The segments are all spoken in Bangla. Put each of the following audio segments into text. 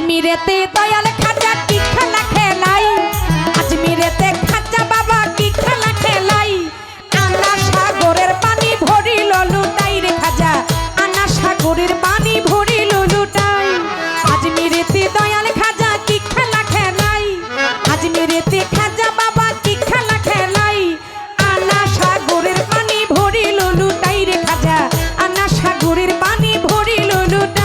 আজমিরেতে দয়াল খাজা কি খেলা খেলাই, আজমিরেতে খাজা বাবা কি খেলা খেলাই। আনা সাগরের পানি ভরিল লুটাই রে খাজা, আনা সাগরের পানি ভরিল লুটাই। আজমিরেতে দয়াল খাজা কি খেলা খেলাই, আজমিরেতে খাজা বাবা কি খেলা খেলাই। আনা সাগরের পানি ভরিল লুটাই রে খাজা, আনা সাগরের পানি ভরিল লুটাই।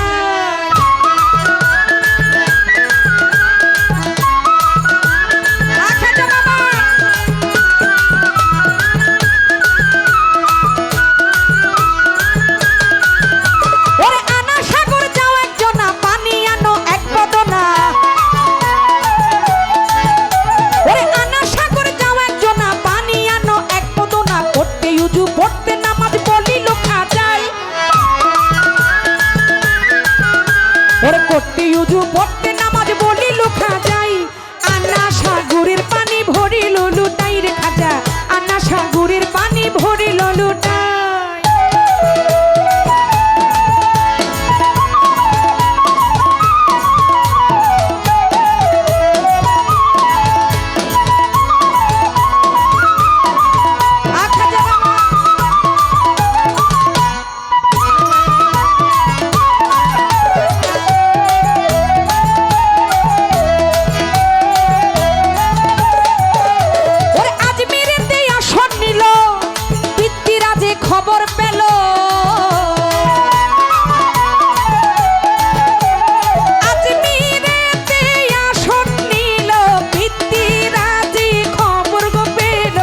করতে উজু পড়তে নামাজ বলি লুখা যাই। আনা সাগরের পানি ভরিল লুটাই রে খাজা, আনা সাগরের পানি ভরিল লুটাই। খবর পেল আজমিরেতে আসন নিল, পিতৃরাজি খবর গো পেল।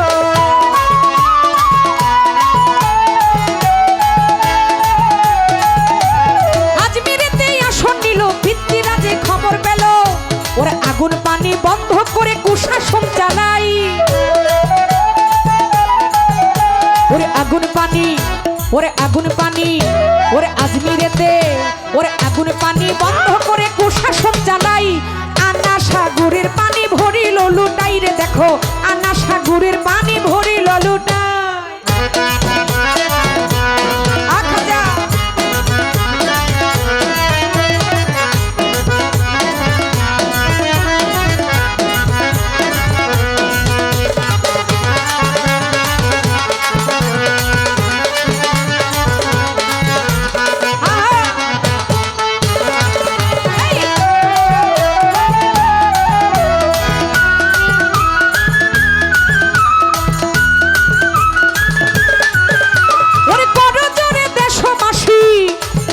আজমিরেতে আসন নিল, পিতৃরাজি খবর পেল। ওরে আগুন পানি বন্ধ করে কুশাসন চালাই। ওরে আগুন পানি, ওরে আগুন পানি, ওরে আজমিরেতে ওরে আগুন পানি বন্ধ করে কুশাসন চালাই। আনা সাগরের পানি ভরিল লুটাই রে দেখো, আনা সাগরের পানি ভরিল লুটাই।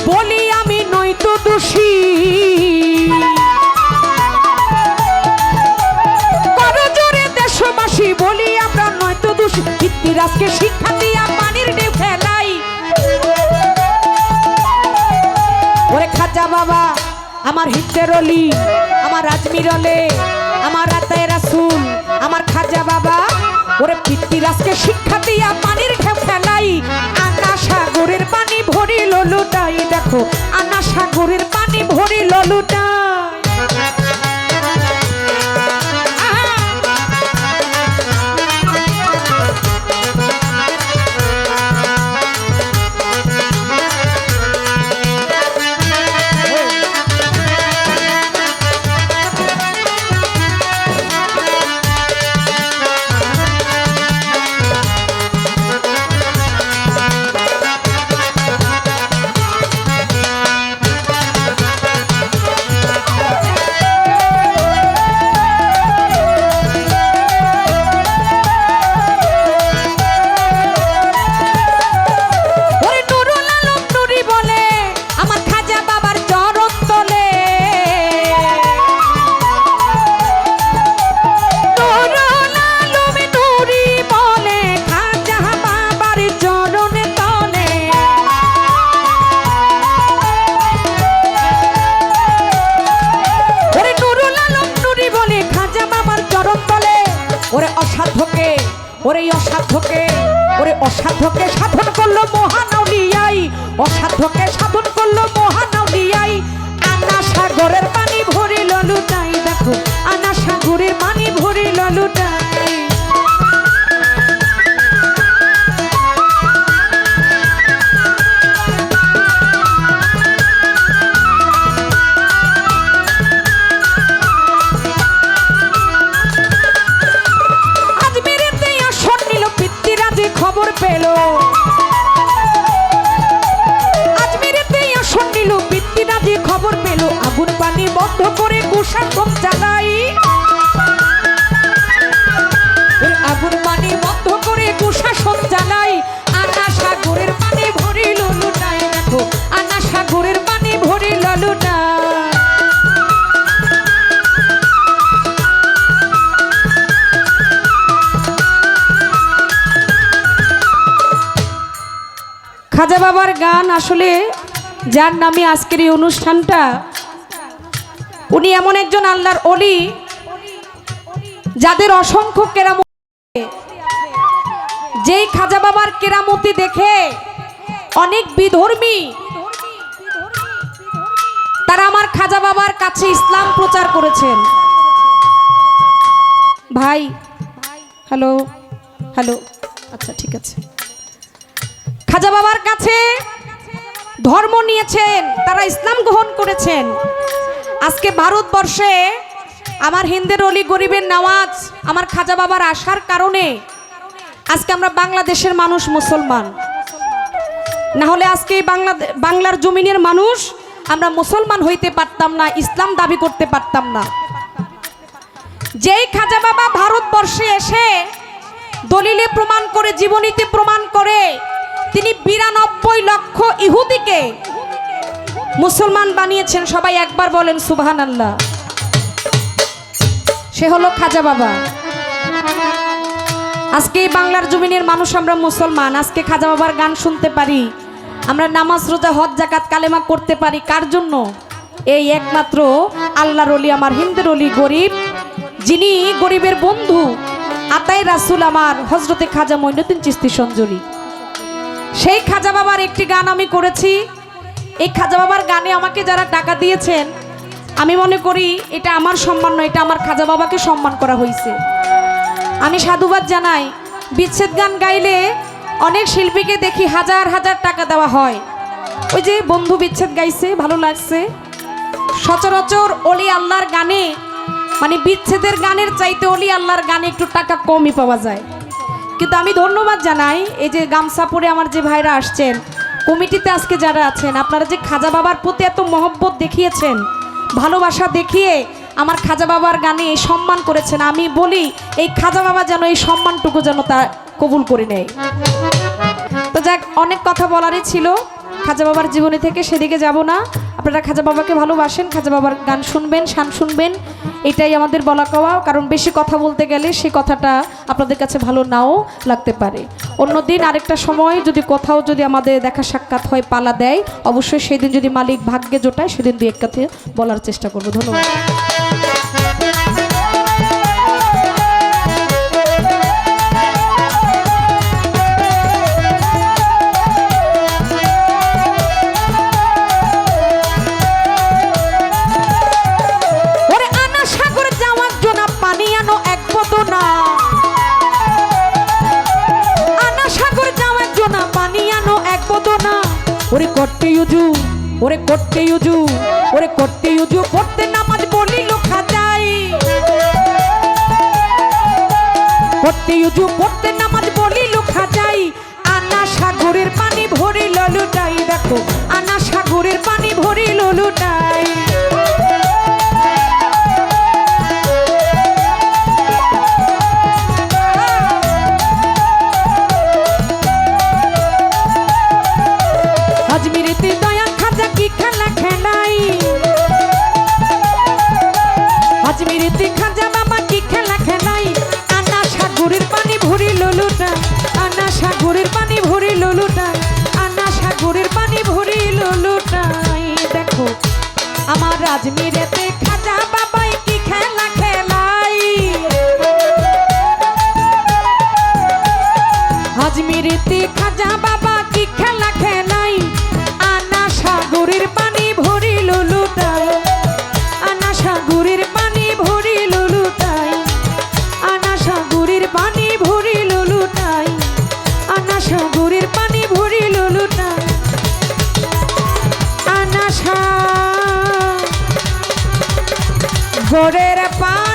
বলি আমি নয়তো দোষী, করজোরে দেশবাসী বলি আমরা নয়তো দোষী। পিতৃরাজকে শিক্ষা দিয়া পানির ঢেউ খেলাই। ওরে খাজা বাবা আমার হিতের অলি, আমার আজমির অলে, আমার আতায়ে রাসূল, আমার খাজা বাবা। ওরে পিতৃরাজকে শিক্ষা দিয়া পানির ঢেউ খেলাই। আনা সাগরের পানি ভরিল লুটাই দেখো, আনা সাগরের পানি ভরিল লুটাই। ওরে অসাধ্যকে, ওরে অসাধ্যকে, ওরে অসাধ্যকে সাধন করলো মহান আউলিয়াই, অসাধ্যকে সাধন করলো মহান আউলিয়াই। আনা সাগরের পানি ভরিল লুটাই দেখো, আনা সাগরের পানি ভরিল লুটাই। বন্ধ করে কুশাসন চালাই, আগুন পানি বন্ধ করে কুশাসন চালাই, আনা সাগরের পানি ভরিল লুটাই, দেখো আনা সাগরের পানি ভরিল লুটাই। খাজা বাবার গান আসলে যার নামে আজকের এই অনুষ্ঠানটা, উনি এমন একজন আল্লাহর ওলি যাদের অসংখ্য কেরামত, যেই খাজা বাবার কেরামতি দেখে অনেক বিধর্মী তারা আমার খাজা বাবার কাছে ইসলাম প্রচার করেছেন। ভাই হ্যালো হ্যালো, আচ্ছা ঠিক আছে। খাজা বাবার কাছে ধর্ম নিয়েছেন, তারা ইসলাম গ্রহণ করেছেন। আজকে ভারতবর্ষে আমার হিন্দের অলি গরিবের নওয়াজ আমার খাজা বাবার আসার কারণে আজকে আমরা বাংলাদেশের মানুষ মুসলমান, না হলে আজকে বাংলার জমিনের মানুষ আমরা মুসলমান হইতে পারতাম না, ইসলাম দাবি করতে পারতাম না। যেই খাজা বাবা ভারতবর্ষে এসে দলিলে প্রমাণ করে, জীবনীতে প্রমাণ করে তিনি 92 লক্ষ ইহুদিকে মুসলমান বানিয়েছেন, সবাই একবার বলেন সুবহানাল্লাহ। সে হলো খাজা বাবা। আজকে বাংলার জমিনের মানুষ আমরা মুসলমান, আজকে খাজা বাবার গান শুনতে পারি, আমরা নামাজ রোজা হজ যাকাত কালেমা করতে পারি, কার জন্য? এই একমাত্র আল্লাহর ওলি আমার হিন্দের অলি গরিব, যিনি গরিবের বন্ধু আতাই রাসূল আমার হযরতে খাজা মঈনুদ্দিন চিশতি সঞ্জলি। সেই খাজা বাবার একটি গান আমি করেছি। এই খাজা বাবার গানে আমাকে যারা টাকা দিয়েছেন, আমি মনে করি এটা আমার সম্মান নয়, এটা আমার খাজা বাবাকে সম্মান করা হয়েছে। আমি সাধুবাদ জানাই। বিচ্ছেদ গান গাইলে অনেক শিল্পীকে দেখি হাজার হাজার টাকা দেওয়া হয়, ওই যে বন্ধু বিচ্ছেদ গাইছে ভালো লাগছে। সচরাচর অলি আল্লাহর গানে, মানে বিচ্ছেদের গানের চাইতে অলি আল্লাহর গানে একটু টাকা কমই পাওয়া যায়। কিন্তু আমি ধন্যবাদ জানাই এই যে গামছা পরে আমার যে ভাইরা আসছেন, কমিটিতে আজকে যারা আছেন, আপনারা যে খাজা বাবার প্রতি এত মহব্বত দেখিয়েছেন, ভালোবাসা দেখিয়ে আমার খাজা বাবার গানে এই সম্মান করেছেন। আমি বলি এই খাজা বাবা যেন এই সম্মানটুকু যেন তা কবুল করে নেয়। তো যাক, অনেক কথা বলারই ছিল খাজা বাবার জীবনী থেকে, সেদিকে যাব না। আপনারা খাজা বাবাকে ভালোবাসেন, খাজা বাবার গান শুনবেন, শান শুনবেন, এটাই আমাদের বলা কওয়া। কারণ বেশি কথা বলতে গেলে সেই কথাটা আপনাদের কাছে ভালো নাও লাগতে পারে। অন্যদিন আরেকটা সময় যদি কোথাও যদি আমাদের দেখা সাক্ষাৎ হয়, পালা দেয়, অবশ্যই সেদিন যদি মালিক ভাগ্যে জোটায় সেদিন দুই এক কথা বলার চেষ্টা করবো। ধন্যবাদ। ওরে করতে ইউজু, ওরে করতে ইউজু, ওরে করতে ইউজু করতে নামাজ বলিল খাজাই, করতে ইউজু করতে নামাজ বলিল খাজাই, আনা সাগরের পানি ভরিল লুটাই, দেখো আনা সাগরের পানি ভরিল লুটাই। আজমিরেতে দয়া খাজা কি খেলা খেলাই, আজমিরেতে খাজা বাবা কি খেলা খেলাই, আনা সাগরের পানি ভরিল লুটাই, আনা সাগরের পানি ভরিল লুটাই, আনা সাগরের পানি ভরিল লুটাই। দেখো আমার আজমিরেতে খাজা বাবাই কি খেলা খেলাই, আজমিরেতে খাজা বাবা কি খেলা খেলাই, আনা সাগরের পানি ভরিল লুটাই, আনা সাগরের পানি ভরিল লুটাই, আনা সাগরের পানি ভরিল লুটাই, আনা সাগরের পানি ভরিল লুটাই, আনা সাগরের পানি